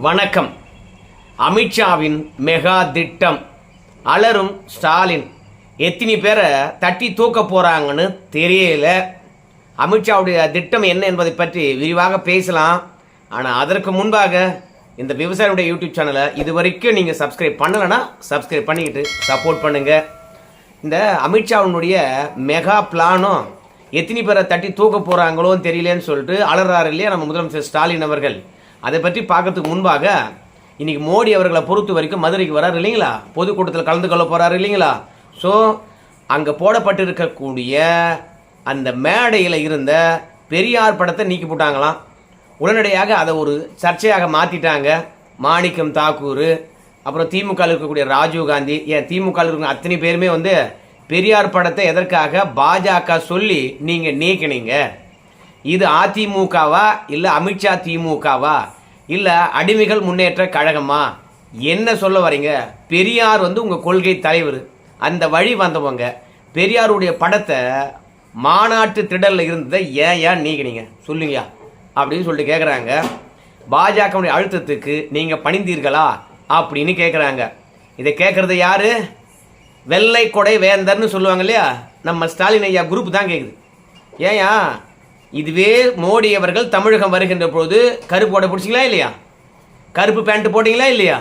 வணக்கம். அமித்ஷாவின் மெகா திட்டம். அலரும் ஸ்டாலின் எத்தனை பேரை தட்டி தூக்க போகிறாங்கன்னு தெரியல. அமித்ஷாவுடைய திட்டம் என்ன என்பதை பற்றி விரிவாக பேசலாம். ஆனால் அதற்கு முன்பாக இந்த விவசாயியுடைய யூடியூப் சேனலை இது வரைக்கும் நீங்கள் சப்ஸ்கிரைப் பண்ணலைன்னா சப்ஸ்கிரைப் பண்ணிக்கிட்டு சப்போர்ட் பண்ணுங்கள். இந்த அமித்ஷாவினுடைய மெகா பிளானும் எத்தனை பேரை தட்டி தூக்க போகிறாங்களோன்னு தெரியலேன்னு சொல்லிட்டு அலறாரு இல்லையா நம்ம முதலமைச்சர் ஸ்டாலின் அவர்கள். அதை பற்றி பார்க்கறதுக்கு முன்பாக இன்னைக்கு மோடி அவர்களை பொறுத்த வரைக்கும் மதுரைக்கு வராரு இல்லைங்களா, பொதுக்கூட்டத்தில் கலந்து கொள்ள போகிறாரு இல்லைங்களா. ஸோ அங்கே போடப்பட்டிருக்கக்கூடிய அந்த மேடையில் இருந்த பெரியார் படத்தை நீக்கி போட்டாங்களாம். உடனடியாக அதை ஒரு சர்ச்சையாக மாற்றிட்டாங்க. மாணிக்கம் தாக்கூர், அப்புறம் திமுக இருக்கக்கூடிய ராஜீவ்காந்தி, திமுக இருக்கிற அத்தனை பேருமே பெரியார் படத்தை எதற்காக பாஜக சொல்லி நீங்கள் நீக்கினீங்க? இது அதிமுகவா இல்லை அமித்ஷா திமுகவா இல்லை அடிமைகள் முன்னேற்ற கழகமா? என்ன சொல்ல வரீங்க? பெரியார் உங்கள் கொள்கை தலைவர், அந்த வழி வந்தவங்க. பெரியாருடைய படத்தை மாநாட்டு திடலில் இருந்ததை ஏன் நீக்கினீங்க சொல்லுங்க அப்படின்னு சொல்லிட்டு கேட்குறாங்க. பாஜகவுடைய அழுத்தத்துக்கு நீங்கள் பணிந்தீர்களா அப்படின்னு கேட்குறாங்க. இதை கேட்குறது யாரு? வெள்ளை கொடை வேந்தர்னு சொல்லுவாங்க இல்லையா, நம்ம ஸ்டாலின் ஐயா குரூப் தான் கேட்குது. ஏயா இதுவே மோடி அவர்கள் தமிழகம் வருகின்ற பொழுது கருப்பு கொடை பிடிச்சிங்களா இல்லையா, கருப்பு பேண்ட் போட்டிங்களா இல்லையா?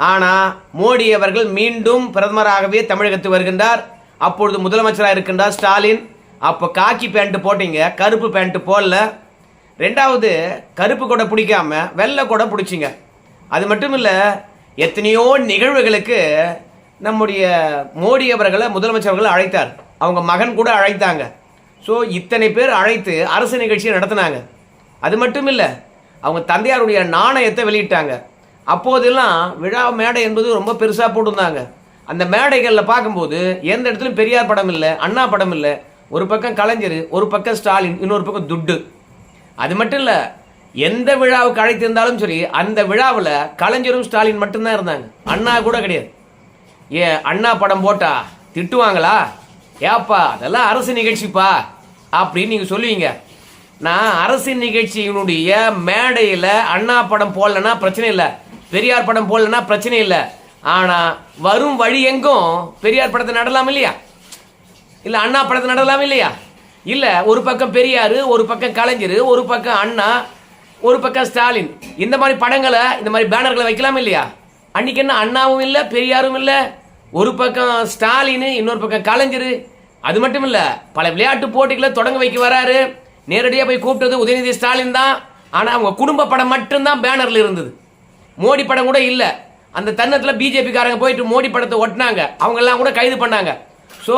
ஆனால் மோடி அவர்கள் மீண்டும் பிரதமராகவே தமிழகத்துக்கு வருகின்றார். அப்பொழுது முதலமைச்சராக இருக்கின்றார் ஸ்டாலின். அப்போ காக்கி பேண்ட் போட்டிங்க, கருப்பு பேண்ட் போடல. ரெண்டாவது கருப்பு கொடை பிடிக்காம வெள்ளை கொடை பிடிச்சிங்க. அது மட்டும் இல்லை, எத்தனையோ நிகழ்வுகளுக்கு நம்முடைய மோடி அவர்களை முதலமைச்சர்கள் அழைத்தார். அவங்க மகன் கூட அழைத்தாங்க. ஸோ இத்தனை பேர் அழைத்து அரசு நிகழ்ச்சியை நடத்தினாங்க. அது மட்டும் இல்லை, அவங்க தந்தையாருடைய நாணயத்தை வெளியிட்டாங்க. அப்போதெல்லாம் விழா மேடை என்பது ரொம்ப பெருசாக போட்டிருந்தாங்க. அந்த மேடைகளில் பார்க்கும்போது எந்த இடத்துலையும் பெரியார் படம் இல்லை, அண்ணா படம் இல்லை. ஒரு பக்கம் கலைஞர், ஒரு பக்கம் ஸ்டாலின், இன்னொரு பக்கம் துட்டு. அது மட்டும் இல்லை, எந்த விழாவுக்கு அழைத்திருந்தாலும் சரி அந்த விழாவில் கலைஞரும் ஸ்டாலின் மட்டும்தான் இருந்தாங்க, அண்ணா கூட கிடையாது. அண்ணா படம் போட்டா திட்டுவாங்களா? ஏப்பா அதெல்லாம் அரசு நிகழ்ச்சிப்பா அப்படின்னு நீங்கள் சொல்லுவீங்க. நான் அரசு நிகழ்ச்சியினுடைய மேடையில் அண்ணா படம் போடலன்னா பிரச்சனை இல்லை, பெரியார் படம் போடலன்னா பிரச்சனை இல்லை. ஆனால் வரும் வழி எங்கும் பெரியார் படத்தை நடலாம் இல்லையா, இல்லை அண்ணா படத்தை நடலாம் இல்லையா? இல்லை ஒரு பக்கம் பெரியார், ஒரு பக்கம் கலைஞர், ஒரு பக்கம் அண்ணா, ஒரு பக்கம் ஸ்டாலின், இந்த மாதிரி படங்களை, இந்த மாதிரி பேனர்களை வைக்கலாம் இல்லையா? அன்னைக்கு என்ன அண்ணாவும் இல்லை பெரியாரும் இல்லை, ஒரு பக்கம் ஸ்டாலின், இன்னொரு பக்கம் கலைஞர். அது மட்டும் இல்லை, பல விளையாட்டு போட்டிகளை தொடங்க வைக்க வராரு. நேரடியாக போய் கூப்பிட்டது உதயநிதி ஸ்டாலின் தான். ஆனால் அவங்க குடும்ப படம் மட்டும்தான் பேனரில் இருந்தது, மோடி படம் கூட இல்லை. அந்த தருணத்தில் பிஜேபிக்காரங்க போயிட்டு மோடி படத்தை ஒட்டினாங்க, அவங்கெல்லாம் கூட கைது பண்ணாங்க. ஸோ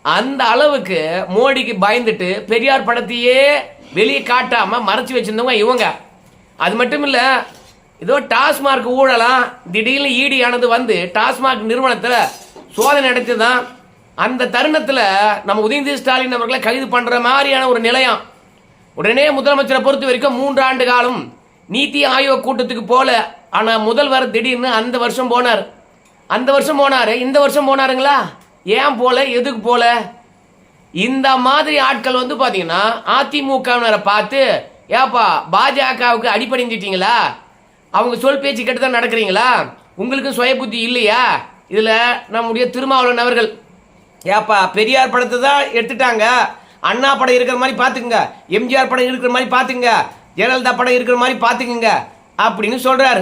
அந்த அளவுக்கு மோடிக்கு பயந்துட்டு பெரியார் படத்தையே வெளியே காட்டாமல் மறைச்சி வச்சிருந்தவங்க இவங்க. அது மட்டும் இல்லை, ஏதோ டாஸ்மார்க் ஊழலாம் திடீர்னு ஈடி ஆனது டாஸ்மார்க் நிறுவனத்தில் சோதனை நடத்தி தான் அந்த தருணத்தில் நம்ம உதயநிதி ஸ்டாலின் அவர்களை கைது பண்ணுற மாதிரியான ஒரு நிலையம். உடனே முதலமைச்சரை பொறுத்த வரைக்கும் 3 ஆண்டு காலம் நீத்தி ஆயோக் கூட்டத்துக்கு போல. ஆனால் முதல்வர் திடீர்னு அந்த வருஷம் போனார், இந்த வருஷம் போனாருங்களா? ஏன் போல, எதுக்கு போல? இந்த மாதிரி ஆட்கள் பார்த்தீங்கன்னா அதிமுகவினரை பார்த்து, ஏப்பா பாஜகவுக்கு அடிப்படைஞ்சிட்டீங்களா, அவங்க சொல் பேச்சு கேட்டு தான் நடக்கிறீங்களா, உங்களுக்கு சுய புத்தி இல்லையா? இதில் நம்முடைய திருமாவளவன் அவர்கள், ஏப்பா பெரியார் படத்தை தான் எடுத்துட்டாங்க, அண்ணா படம் இருக்கிற மாதிரி பார்த்துக்குங்க, எம்ஜிஆர் படம் இருக்கிற மாதிரி பார்த்துக்குங்க, ஜெயலலிதா படம் இருக்கிற மாதிரி பார்த்துக்குங்க அப்படின்னு சொல்றாரு.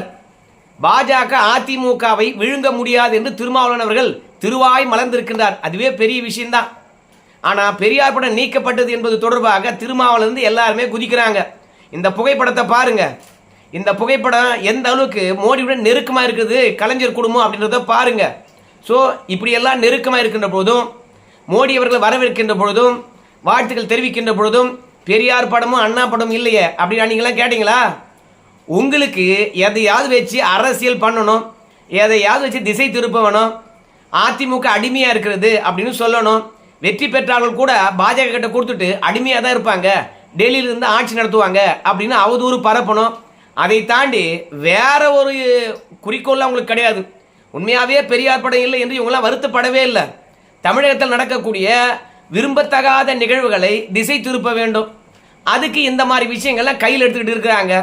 பாஜக அதிமுகவை விழுங்க முடியாது என்று திருமாவளவன் அவர்கள் திருவாய் மலர்ந்திருக்கின்றார். அதுவே பெரிய விஷயம்தான். ஆனால் பெரியார் படம் நீக்கப்பட்டது என்பது தொடர்பாக திருமாவளவன் எல்லாருமே குதிக்கிறாங்க. இந்த புகைப்படத்தை பாருங்க. இந்த புகைப்படம் எந்த அளவுக்கு மோடியுடன் நெருக்கமாக இருக்குது கலைஞர் குடும்பம் அப்படின்றத பாருங்க. ஸோ இப்படியெல்லாம் நெருக்கமாக இருக்கின்ற பொழுதும், மோடி அவர்கள் வரவேற்கின்ற பொழுதும், வாழ்த்துக்கள் தெரிவிக்கின்ற பொழுதும் பெரியார் படமும் அண்ணா படமும் இல்லையே அப்படின்னு நீங்களாம் கேட்டீங்களா? உங்களுக்கு எதையாவது வச்சு அரசியல் பண்ணணும், எதையாவது வச்சு திசை திருப்ப வேணும், அதிமுக அடிமையாக இருக்கிறது அப்படின்னு சொல்லணும். வெற்றி பெற்றார்கள் கூட பாஜக கிட்ட கொடுத்துட்டு அடிமையாக தான் இருப்பாங்க, டெல்லியிலிருந்து ஆட்சி நடத்துவாங்க அப்படின்னு அவதூறு பரப்பணும். அதை தாண்டி வேற ஒரு குறிக்கோள் உங்களுக்கு கிடையாது. உண்மையாகவே பெரியார் படம் இல்லை என்று இவங்களாம் வருத்தப்படவே இல்லை. தமிழகத்தில் நடக்கக்கூடிய விரும்பத்தகாத நிகழ்வுகளை திசை திருப்ப வேண்டும். அதுக்கு இந்த மாதிரி விஷயங்கள்லாம் கையில் எடுத்துக்கிட்டு இருக்கிறாங்க.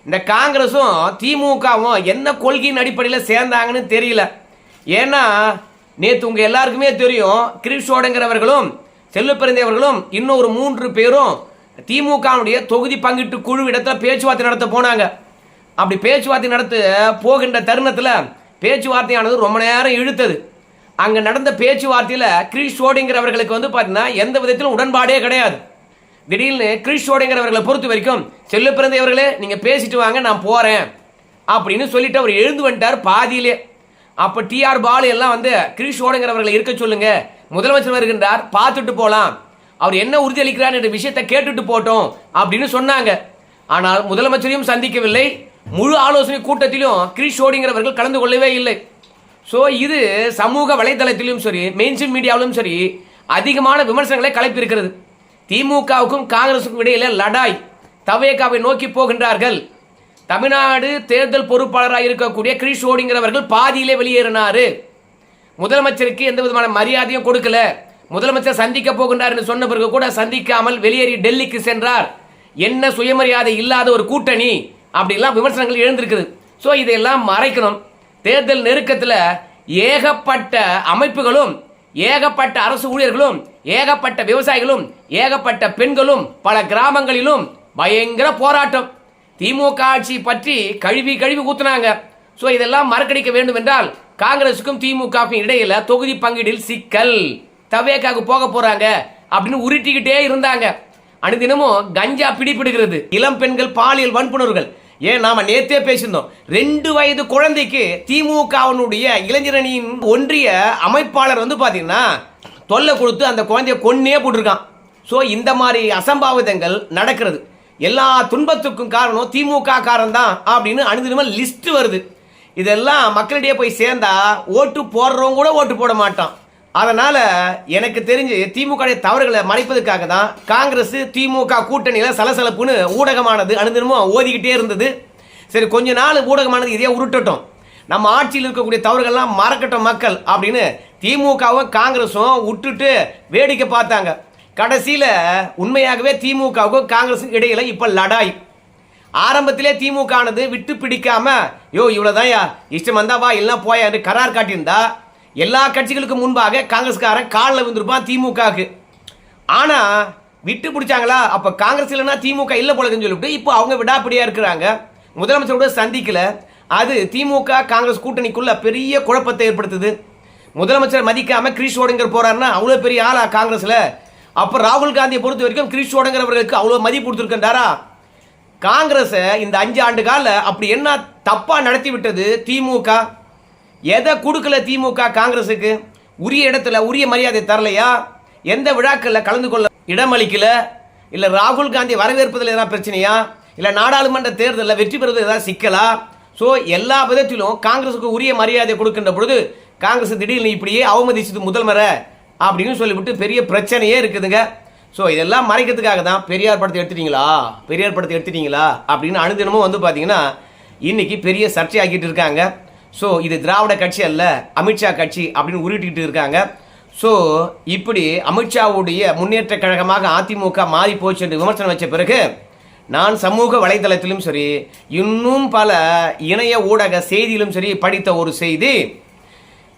இந்த காங்கிரஸும் திமுகவும் என்ன கொள்கையின் அடிப்படையில் சேர்ந்தாங்கன்னு தெரியல. ஏன்னா நேற்று உங்கள் எல்லாருக்குமே தெரியும், கிரீஷ் ஷோடங்கரவர்களும் செல்வப்பிறந்தவர்களும் இன்னொரு 3 பேரும் திமுகவுடைய தொகுதி பங்கிட்டு குழு இடத்துல பேச்சுவார்த்தை நடத்த போனாங்க. அப்படி பேச்சுவார்த்தை நடத்த போகின்ற தருணத்தில் பேச்சுவார்த்தையானது ரொம்ப நேரம் இழுத்தது. அங்கே நடந்த பேச்சுவார்த்தையில் கிரீஷ் ஷோடிங்கிறவர்களுக்கு பார்த்தீங்கன்னா எந்த விதத்திலும் உடன்பாடே கிடையாது. திடீர்னு கிரீஷ் ஷோடிங்கிறவர்களை பொறுத்த வரைக்கும் செல்வப்பிறந்தவர்களே நீங்கள் பேசிட்டு வாங்க, நான் போகிறேன் அப்படின்னு சொல்லிட்டு அவர் எழுந்து வந்துட்டார் பாதியிலே. அப்போ டிஆர் பாலு எல்லாம் கிரீஷ் ஷோடிங்கிறவர்களை இருக்க சொல்லுங்க, முதலமைச்சர் வருகின்றார், பார்த்துட்டு போகலாம், அவர் என்ன உறுதியளிக்கிறார் என்ற விஷயத்தை கேட்டுட்டு போட்டோம் அப்படின்னு சொன்னாங்க. ஆனால் முதலமைச்சரையும் சந்திக்கவில்லை, முழு ஆலோசனை கூட்டத்திலும் கிரீஷ் ஷோடிங்கிறவர்கள் கலந்து கொள்ளவே இல்லை. ஸோ இது சமூக வலைதளத்திலும் சரி, மெயின்ஸ்ட்ரீம் மீடியாவிலும் சரி அதிகமான விமர்சனங்களை கலப்பியிருக்கிறது. திமுகவுக்கும் காங்கிரசுக்கும் இடையில லடாய் தவேகாவை நோக்கி போகின்றார்கள். தமிழ்நாடு தேர்தல் பொறுப்பாளராக இருக்கக்கூடிய கிரீஷ் ஷோடிங்கிறவர்கள் பாதியிலே வெளியேறினாரு. முதலமைச்சருக்கு எந்த விதமான மரியாதையும் கொடுக்கல. முதலமைச்சர் சந்திக்க போகின்றார் என்று சொன்ன பிறகு கூட சந்திக்காமல் வெளியேறி டெல்லிக்கு சென்றார். என்ன சுயமரியாதை இல்லாத ஒரு கூட்டணி அப்படிலாம் விமர்சனங்கள் எழுந்திருக்குது. ஸோ இதையெல்லாம் மறைக்கணும். தேர்தல் நெருக்கத்தில் ஏகப்பட்ட அமைப்புகளும், ஏகப்பட்ட அரசு ஊழியர்களும், ஏகப்பட்ட விவசாயிகளும், ஏகப்பட்ட பெண்களும் பல கிராமங்களிலும் பயங்கர போராட்டம். திமுக ஆட்சி பற்றி கழுவி கழுவி ஊத்துனாங்க. ஸோ இதெல்லாம் மறக்கடிக்க வேண்டும் என்றால் காங்கிரசுக்கும் திமுகவுக்கும் இடையில தொகுதி பங்கீடில் சிக்கல், தவேகாவுக்கு போக போறாங்க அப்படின்னு உருட்டிக்கிட்டே இருந்தாங்க. அனுதினமும் கஞ்சா பிடிப்பிடுகிறது. இளம் பெண்கள் பாலியல் வன்புணர்வுகள். ஏன் நாம நேத்தே பேசியிருந்தோம், 2 வயது குழந்தைக்கு திமுகவினுடைய இளைஞரணியின் ஒன்றிய அமைப்பாளர் பாத்தீங்கன்னா தொல்லை கொடுத்து அந்த குழந்தைய கொன்னே போட்டிருக்கான். ஸோ இந்த மாதிரி அசம்பாவிதங்கள் நடக்கிறது. எல்லா துன்பத்துக்கும் காரணம் திமுக காரன் தான் அப்படின்னு அனுதினமும் லிஸ்ட் வருது. இதெல்லாம் மக்களிடையே போய் சேர்ந்தா ஓட்டு போடுறவங்க கூட ஓட்டு போட மாட்டான். அதனால எனக்கு தெரிஞ்சு திமுக தவறுகளை மறைப்பதற்காக தான் காங்கிரஸ் திமுக கூட்டணியில சலசலப்புன்னு ஊடகமானது அனுதினமும் ஓதிக்கிட்டே இருந்தது. சரி, கொஞ்ச நாள் ஊடகமானது இதே உருட்டட்டும், நம்ம ஆட்சியில் இருக்கக்கூடிய தவறுகள்லாம் மறக்கட்டும் மக்கள் அப்படின்னு திமுகவும் காங்கிரஸும் விட்டுட்டு வேடிக்கை பார்த்தாங்க. கடைசியில் உண்மையாகவே திமுகவுக்கும் காங்கிரஸுக்கும் இடையில இப்போ லடாய். ஆரம்பத்திலே திமுக ஆனது விட்டு பிடிக்காம இவ்வளோதான் இஷ்டம் வந்தா வா எல்லாம் போயா என்று கரார் காட்டியிருந்தா எல்லா கட்சிகளுக்கும் முன்பாக காங்கிரஸ்காரன் காலில் விழுந்திருப்பான் திமுகவுக்கு. ஆனால் விட்டு பிடிச்சாங்களா, அப்போ காங்கிரஸ் இல்லைன்னா திமுக இல்லை போலக்குன்னு சொல்லிவிட்டு இப்போ அவங்க விடாப்பிடியாக இருக்கிறாங்க. முதலமைச்சரோட சந்திக்கல. அது திமுக காங்கிரஸ் கூட்டணிக்குள்ள பெரிய குழப்பத்தை ஏற்படுத்துது. முதலமைச்சர் மதிக்காம கிரீஷ் ஷோடிங்கர் போறாருன்னா அவ்வளோ பெரிய ஆளா காங்கிரஸில்? அப்போ ராகுல் காந்தியை பொறுத்த வரைக்கும் கிரீஷ் ஷோடிங்கர் அவ்வளோ மதிப்பு கொடுத்துருக்கின்றாரா? காங்கிரஸை இந்த 5 ஆண்டு கால அப்படி என்ன தப்பா நடத்தி விட்டது திமுக? எதை கொடுக்கல திமுக காங்கிரஸுக்கு? உரிய இடத்துல உரிய மரியாதை தரலையா? எந்த விழாக்களில் கலந்து கொள்ள இடமளிக்கல? இல்லை ராகுல் காந்தி வரவேற்பதில் ஏதாவது பிரச்சனையா? இல்லை நாடாளுமன்ற தேர்தலில் வெற்றி பெறுவது ஏதாவது சிக்கலா? ஸோ எல்லா விதத்திலும் காங்கிரஸுக்கு உரிய மரியாதை கொடுக்கின்ற பொழுது காங்கிரஸ் திடீர்னு இப்படியே அவமதிச்சது முதல்வரை அப்படின்னு சொல்லிவிட்டு பெரிய பிரச்சனையே இருக்குதுங்க. ஸோ இதெல்லாம் மறைக்கிறதுக்காக தான் பெரியார் படத்தை எடுத்துட்டீங்களா அப்படின்னு அனுதினமும் பார்த்தீங்கன்னா இன்னைக்கு பெரிய சர்ச்சை ஆக்கிட்டு இருக்காங்க. ஸோ இது திராவிட கட்சி அல்ல, அமித்ஷா கட்சி அப்படின்னு உருட்டிக்கிட்டு இருக்காங்க. ஸோ இப்படி அமித்ஷாவுடைய முன்னேற்ற கழகமாக அதிமுக மாறி போச்சு என்று விமர்சனம் வச்ச பிறகு நான் சமூக வலைதளத்திலும் சரி, இன்னும் பல இணைய ஊடக செய்தியிலும் சரி படித்த ஒரு செய்தி,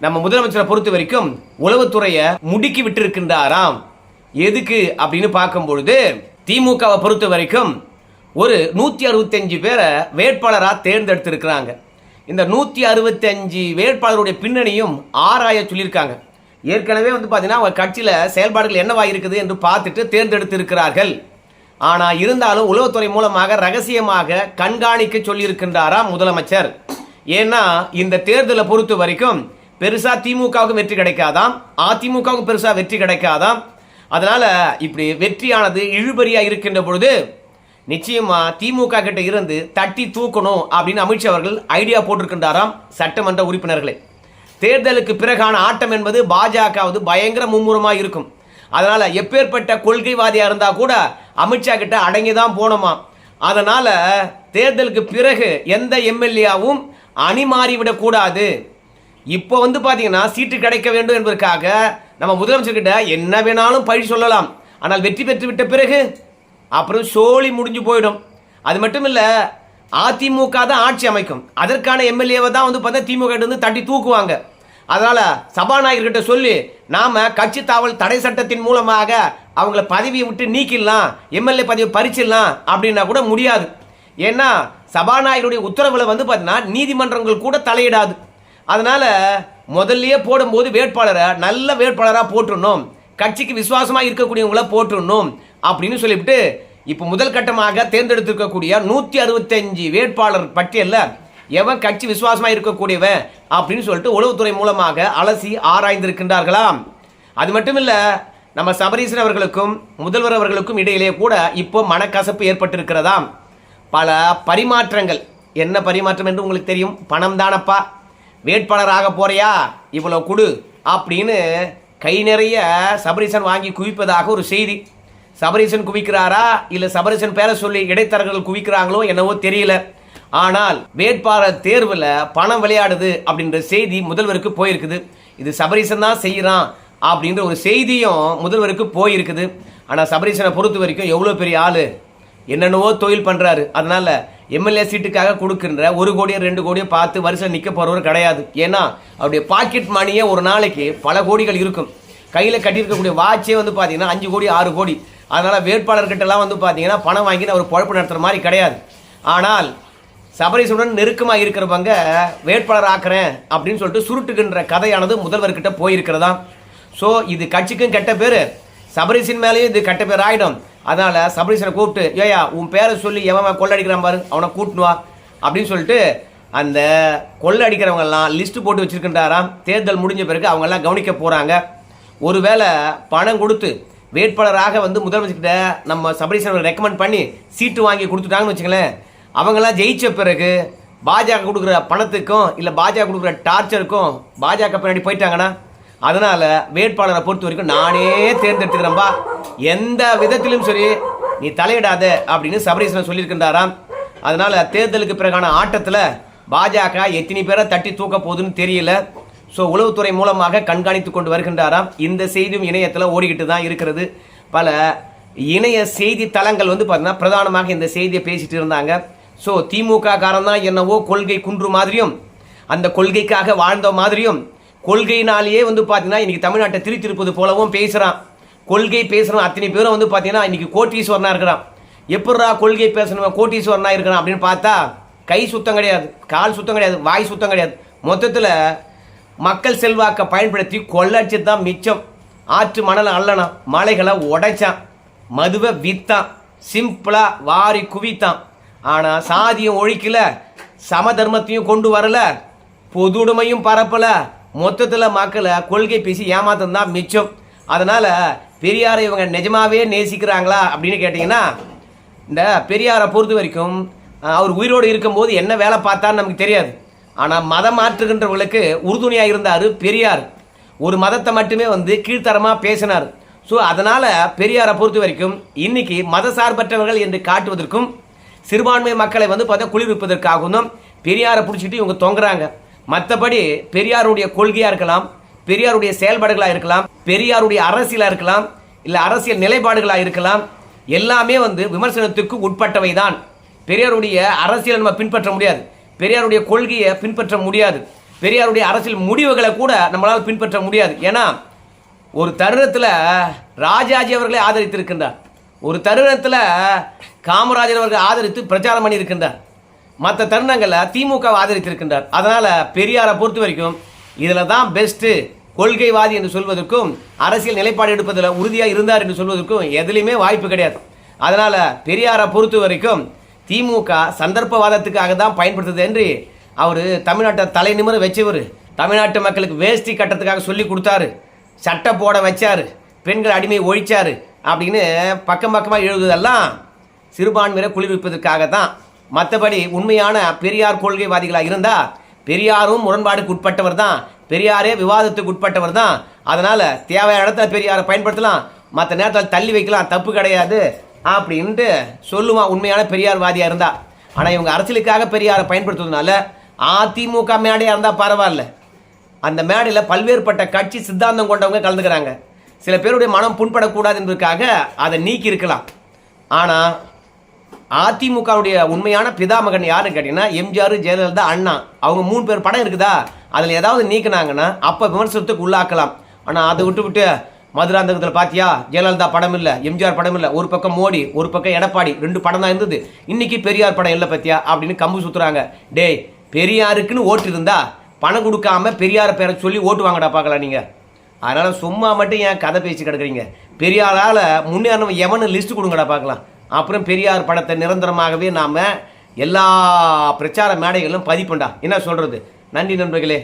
நம்ம முதலமைச்சரை பொறுத்த வரைக்கும் உளவுத்துறையை முடுக்கி விட்டிருக்கின்றாராம். எதுக்கு அப்படின்னு பார்க்கும்பொழுது திமுகவை பொறுத்த வரைக்கும் ஒரு 165 பேரை வேட்பாளராக தேர்ந்தெடுத்திருக்கிறாங்க. இந்த 165 வேட்பாளருடைய பின்னணியும் ஆராய சொல்லியிருக்காங்க. ஏற்கனவே பார்த்தீங்கன்னா அவங்க கட்சியில் செயல்பாடுகள் என்னவாக இருக்குது என்று பார்த்துட்டு தேர்ந்தெடுத்திருக்கிறார்கள். ஆனால் இருந்தாலும் உளவுத்துறை மூலமாக ரகசியமாக கண்காணிக்க சொல்லியிருக்கின்றாராம் முதலமைச்சர். ஏன்னா இந்த தேர்தலை பொறுத்த வரைக்கும் பெருசா திமுகவுக்கும் வெற்றி கிடைக்காதாம், அதிமுகவுக்கும் பெருசா வெற்றி கிடைக்காதாம். அதனால இப்படி வெற்றியானது இழுபறியா இருக்கின்ற பொழுது நிச்சயமா திமுக கிட்ட இருந்து தட்டி தூக்கணும் அப்படின்னு அமித்ஷா அவர்கள் ஐடியா போட்டிருக்கின்றாராம் சட்டமன்ற உறுப்பினர்களை. தேர்தலுக்கு பிறகான ஆட்டம் என்பது பாஜகவது பயங்கர மும்முரமாக இருக்கும். அதனால எப்பேற்பட்ட கொள்கைவாதியா இருந்தா கூட அமித்ஷா கிட்ட அடங்கிதான் போனோமா. அதனால தேர்தலுக்கு பிறகு எந்த எம்எல்ஏவும் அணி மாறிவிடக் கூடாது. இப்போ பாத்தீங்கன்னா சீட்டு கிடைக்க வேண்டும் என்பதற்காக நம்ம முதலமைச்சர் கிட்ட என்ன வேணாலும் பழி சொல்லலாம். ஆனால் வெற்றி பெற்று விட்ட பிறகு அப்புறம் சோழி முடிஞ்சு போயிடும். அது மட்டும் இல்ல, அதிமுக தான் ஆட்சி அமைக்கும். அதற்கான எம்எல்ஏவை தான் வந்து பார்த்தா திமுக வந்து தட்டி தூக்குவாங்க. அதனால சபாநாயகர்கிட்ட சொல்லி நாம கட்சி தாவல் தடை சட்டத்தின் மூலமாக அவங்கள பதவியை விட்டு நீக்கிடலாம், எம்எல்ஏ பதவியை பறிச்சிடலாம் அப்படின்னா கூட முடியாது. ஏன்னா சபாநாயகருடைய உத்தரவுல வந்து பார்த்தீங்கன்னா நீதிமன்றங்கள் கூட தலையிடாது. அதனால முதல்லயே போடும்போது வேட்பாளரை நல்ல வேட்பாளராக போட்டுடணும், கட்சிக்கு விசுவாசமாக இருக்கக்கூடியவங்கள போட்டுடணும் அப்படின்னு சொல்லிவிட்டு இப்போ முதல் கட்டமாக தேர்ந்தெடுத்திருக்கக்கூடிய 165 வேட்பாளர் பட்டியலில் எவன் கட்சி விசுவாசமாக இருக்கக்கூடியவன் அப்படின்னு சொல்லிட்டு உளவுத்துறை மூலமாக அலசி ஆராய்ந்திருக்கின்றார்களாம். அது மட்டும் இல்லை, நம்ம சபரீசன் அவர்களுக்கும் முதல்வர் அவர்களுக்கும் இடையிலே கூட இப்போ மனக்கசப்பு ஏற்பட்டிருக்கிறதாம். பல பரிமாற்றங்கள். என்ன பரிமாற்றம் என்று உங்களுக்கு தெரியும். பணம் தானப்பா, வேட்பாளராக போறியா இவ்வளோ கொடு அப்படின்னு கை நிறைய சபரீசன் வாங்கி குவிப்பதாக ஒரு செய்தி. சபரீசன் குவிக்கிறாரா இல்லை சபரீசன் பேரை சொல்லி இடைத்தரகர்கள் குவிக்கிறாங்களோ என்னவோ தெரியல. ஆனால் வேட்பாளர் தேர்வில் பணம் விளையாடுது அப்படின்ற செய்தி முதல்வருக்கு போயிருக்குது. இது சபரீசன் தான் செய்கிறான் அப்படின்ற ஒரு செய்தியும் முதல்வருக்கு போயிருக்குது. ஆனால் சபரீசனை பொறுத்த வரைக்கும் எவ்வளோ பெரிய ஆள், என்னென்னவோ தொழில் பண்ணுறாரு. அதனால் எம்எல்ஏ சீட்டுக்காக கொடுக்கின்ற 1 கோடியோ 2 கோடியோ பார்த்து வருஷம் நிற்க போகிறவர் கிடையாது. ஏன்னா அவருடைய பாக்கெட் மணியே ஒரு நாளைக்கு பல கோடிகள் இருக்கும். கையில் கட்டியிருக்கக்கூடிய வாட்சே வந்து பார்த்தீங்கன்னா 5 கோடி 6 கோடி. அதனால் வேட்பாளர்கிட்டலாம் வந்து பார்த்தீங்கன்னா பணம் வாங்கி அவர் பொழப்பு நடத்துகிற மாதிரி கிடையாது. ஆனால் சபரீசனுடன் நெருக்கமாக இருக்கிறவங்க வேட்பாளர் ஆக்குறேன் அப்படின்னு சொல்லிட்டு சுருட்டுகின்ற கதையானது முதல்வர்கிட்ட போயிருக்கிறதா. ஸோ இது கட்சிக்கும் கெட்ட பேர், சபரீசன் மேலேயும் இது கெட்ட பேர் ஆகிடும். அதனால் சபரீசனை கூப்பிட்டு ஏயா உன் பேரை சொல்லி எவன் கொள்ளை அடிக்கிறான் பாரு அவனை கூட்டுனுவா அப்படின்னு சொல்லிட்டு அந்த கொள்ளை அடிக்கிறவங்கெல்லாம் லிஸ்ட்டு போட்டு வச்சுருக்கின்றாராம். தேர்தல் முடிஞ்ச பிறகு அவங்கெல்லாம் கவனிக்க போகிறாங்க. ஒருவேளை பணம் கொடுத்து வேட்பாளராக வந்து முதலமைச்சர்கிட்ட நம்ம சபரீசனை ரெக்கமெண்ட் பண்ணி சீட்டு வாங்கி கொடுத்துட்டாங்கன்னு வச்சுங்களேன், அவங்கெல்லாம் ஜெயிச்ச பிறகு பாஜக கொடுக்குற பணத்துக்கும் இல்லை பாஜக கொடுக்குற டார்ச்சருக்கும் பாஜக பின்னாடி போயிட்டாங்கன்னா, அதனால் வேட்பாளரை பொறுத்த வரைக்கும் நானே தேர்ந்தெடுத்துக்கிறேன்பா, எந்த விதத்திலும் சரி நீ தலையிடாத அப்படின்னு சபரீசனை சொல்லியிருக்கின்றாராம். அதனால் தேர்தலுக்கு பிறகான ஆட்டத்தில் பாஜக எத்தனை பேரை தட்டி தூக்க போகுதுன்னு தெரியல. ஸோ உளவுத்துறை மூலமாக கண்காணித்து கொண்டு வருகின்றாராம். இந்த செய்தியும் இணையத்தில் ஓடிக்கிட்டு தான் இருக்கிறது. பல இணைய செய்தி தளங்கள் வந்து பார்த்தீங்கன்னா பிரதானமாக இந்த செய்தியை பேசிட்டு இருந்தாங்க. ஸோ திமுக காரன் தான் என்னவோ கொள்கை குன்று மாதிரியும் அந்த கொள்கைக்காக வாழ்ந்த மாதிரியும் கொள்கையினாலேயே வந்து பார்த்தீங்கன்னா இன்னைக்கு தமிழ்நாட்டை திரித்திருப்பது போலவும் பேசுகிறான். கொள்கை பேசுகிறோம் அத்தனை பேரும் வந்து பார்த்தீங்கன்னா இன்னைக்கு கோட்டீஸ்வரனாக இருக்கிறான். எப்படா கொள்கை பேசணும் கோட்டீஸ்வரனாக இருக்கிறான் அப்படின்னு பார்த்தா கை சுத்தம் கிடையாது, கால் சுத்தம் கிடையாது, வாய் சுத்தம் கிடையாது. மொத்தத்தில் மக்கள் செல்வாக்கை பயன்படுத்தி கொள்ளடிச்சு தான் மிச்சம். ஆற்று மணலை அள்ளனான், மலைகளை உடைச்சான், மதுவை வித்தான், சிம்பிளாக வாரி குவித்தான். ஆனால் சாதியும் ஒழிக்கல, சமதர்மத்தையும் கொண்டு வரல, பொதுவுடைமையும் பரப்பல. மொத்தத்தில் மக்களை கொள்கை பேசி ஏமாத்தம் தான் மிச்சம். அதனால் பெரியாரை இவங்க நிஜமாவே நேசிக்கிறாங்களா அப்படின்னு கேட்டிங்கன்னா, இந்த பெரியாரை பொறுத்த வரைக்கும் அவர் உயிரோடு இருக்கும்போது என்ன வேலை பார்த்தான்னு நமக்கு தெரியாது. ஆனால் மதம் மாற்றுகின்றவர்களுக்கு உறுதுணையாக இருந்தார் பெரியார். ஒரு மதத்தை மட்டுமே வந்து கீழ்த்தரமாக பேசினார். ஸோ அதனால் பெரியாரை பொறுத்த வரைக்கும் இன்னைக்கு மத சார்பற்றவர்கள் என்று காட்டுவதற்கும் சிறுபான்மை மக்களை வந்து பார்த்தா குளிர்விப்பதற்காகவும் பெரியாரை பிடிச்சிட்டு இவங்க தொங்குறாங்க. மற்றபடி பெரியாருடைய கொள்கையாக இருக்கலாம், பெரியாருடைய செயல்பாடுகளாக இருக்கலாம், பெரியாருடைய அரசியலாக இருக்கலாம், இல்லை அரசியல் நிலைப்பாடுகளாக இருக்கலாம், எல்லாமே வந்து விமர்சனத்துக்கு உட்பட்டவை தான். பெரியாருடைய அரசியலை நம்ம பின்பற்ற முடியாது, பெரியாருடைய கொள்கையை பின்பற்ற முடியாது, பெரியாருடைய அரசியல் முடிவுகளை கூட நம்மளால் பின்பற்ற முடியாது. ஏன்னா ஒரு தருணத்தில் ராஜாஜி அவர்களை ஆதரித்திருக்கின்றார், ஒரு தருணத்தில் காமராஜர் அவர்கள் ஆதரித்து பிரச்சாரம் பண்ணியிருக்கின்றார், மற்ற தருணங்களில் திமுக ஆதரித்திருக்கின்றார். அதனால் பெரியாரை பொறுத்த வரைக்கும் இதில் தான் பெஸ்ட்டு, கொள்கைவாதி என்று சொல்வதற்கும் அரசியல் நிலைப்பாடு எடுப்பதில் உறுதியாக இருந்தார் என்று சொல்வதற்கும் எதுலையுமே வாய்ப்பு கிடையாது. அதனால் பெரியாரை பொறுத்த வரைக்கும் திமுக சந்தர்ப்பவாதத்துக்காக தான் பயன்படுத்துது என்று அவர் தமிழ்நாட்டை தலை நிமிர வச்சவர். தமிழ்நாட்டு மக்களுக்கு வேஷ்டி கட்டத்துக்காக சொல்லி கொடுத்தாரு, சட்டை போட வச்சார், பெண்கள் அடிமை ஒழிச்சார் அப்படின்னு பக்கம் பக்கமாக எழுதுவதெல்லாம் சிறுபான்மையினரை குளிர்விப்பதற்காக தான். மற்றபடி உண்மையான பெரியார் கொள்கைவாதிகளாக இருந்தால் பெரியாரும் முரண்பாடுக்கு உட்பட்டவர் தான், பெரியாரே விவாதத்துக்கு உட்பட்டவர் தான். அதனால் தேவையான இடத்துல பெரியாரை பயன்படுத்தலாம், மற்ற நேரத்தில் தள்ளி வைக்கலாம், தப்பு கிடையாது அப்படின்ட்டு சொல்லுவான் உண்மையான பெரியார்வாதியாக இருந்தால். ஆனால் இவங்க அரசியலுக்காக பெரியாரை பயன்படுத்துவதனால அதிமுக மேடையாக இருந்தால் பரவாயில்ல, அந்த மேடையில் பல்வேறுபட்ட கட்சி சித்தாந்தம் கொண்டவங்க கலந்துக்கிறாங்க. சில பேருடைய மனம் புண்படக்கூடாது என்பதற்காக அதை நீக்கி இருக்கலாம். ஆனால் அதிமுகவுடைய உண்மையான பிதாமகன் யாருன்னு கேட்டீங்கன்னா எம்ஜிஆர், ஜெயலலிதா, அண்ணா. அவங்க 3 பேர் படம் இருக்குதா, அதில் ஏதாவது நீக்கினாங்கன்னா அப்போ விமர்சனத்துக்கு உள்ளாக்கலாம். ஆனால் அதை விட்டு மதுராந்தகத்தில் பார்த்தியா ஜெயலலிதா படம் இல்லை, எம்ஜிஆர் படம் இல்லை, ஒரு பக்கம் மோடி, ஒரு பக்கம் எடப்பாடி, 2 படம் தான் இருந்தது. இன்னைக்கு பெரியார் படம் இல்லை பத்தியா அப்படின்னு கம்பு சுற்றுறாங்க. டேய், பெரியாருக்குன்னு ஓட்டு இருந்தா பணம் கொடுக்காம பெரியார பேரை சொல்லி ஓட்டு வாங்கடா பார்க்கலாம் நீங்கள். அதனால் சும்மா மட்டும் ஏன் கதை பேசி கிடக்குறீங்க? பெரியாரால் முன்னேறணும் எவனு லிஸ்ட் கொடுங்கடா பார்க்கலாம். அப்புறம் பெரியார் படத்தை நிரந்தரமாகவே நாம் எல்லா பிரச்சார மேடைகளிலும் பதிப்புண்டா. என்ன சொல்கிறது? நன்றி நண்பர்களே.